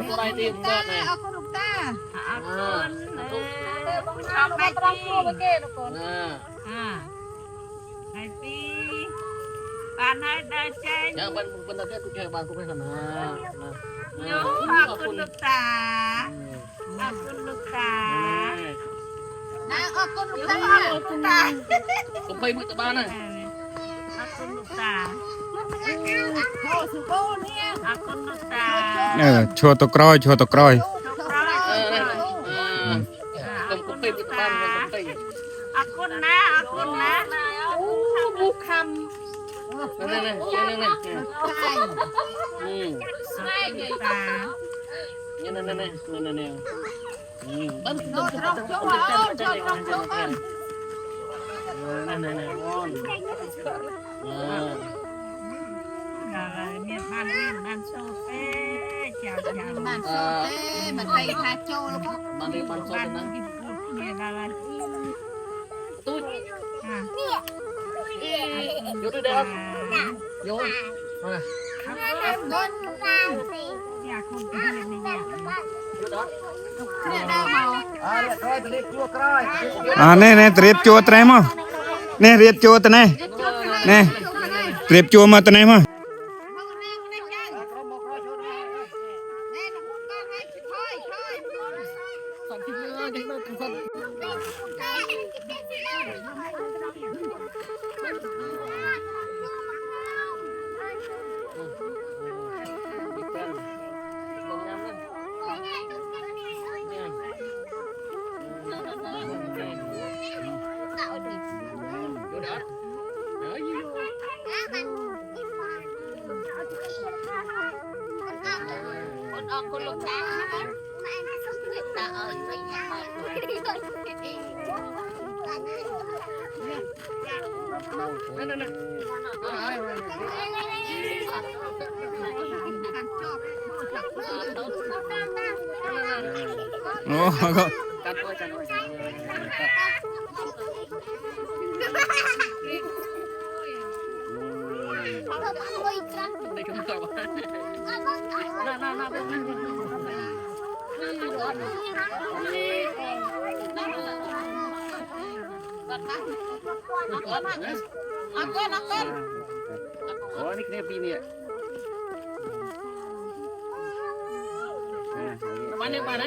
ตัวไรตีเกิดเลย เอาขนมตา ชอบไปตีไอตีปานให้ได้เจน ยังเป็นตาเทียบกูแค่บ้านกูไม่ขนาด โยขอบคุณลูกตาขอบคุณลูกตา เอาขนม โย ตา ขอบคุณตา ก็ไปมือตะบ้านน่ะ ขอบคุณลูกตา โอ้สุโกเนี่ย ขอบคุณลูกตา โชว์ตัวกร้อยโชว์ตัวกร้อย ก็ไปมือตะบ้านก็ไป ขอบคุณนะขอบคุณนะ บุคค นั่น ำใช่ ตา บ้าน โดนรับชั่วชอบรับชั่วบ้าน นั่นอ้อน เนี่ยบ้านนี่บ้านโซเฟ่เจ้าเจ้า มันโซเต้มันไปทาโจแล้วก็ บ้านนี้บ้านโซ บ้าน นนั้น กินเนี่ยอะไร ตู้ อ่ะ อยู่ด้วยเด้อโยนมา อยากคนที่นี่อยาก อยู่ด้ เนี่ยดาวเมา ร้อยตะลิบยั่วกร้อย นี่เตรียมจัวตัวไหนมั้งนี่เรียบจัวตัวไหนนี่เตรียมจัวมาตัวไหนมั้ง สันติเมืองยังต้องสันอยู่ด้เฮ้ย คนออกคนลูกตาตาเอ้ยไม่ยากนั่น โอ้ก็ กันไว้กันไว้ในคำตอบน่า เอาก้นเอาก้น โอ้นี่เนี่ยปีนี้มาไหนมาไหน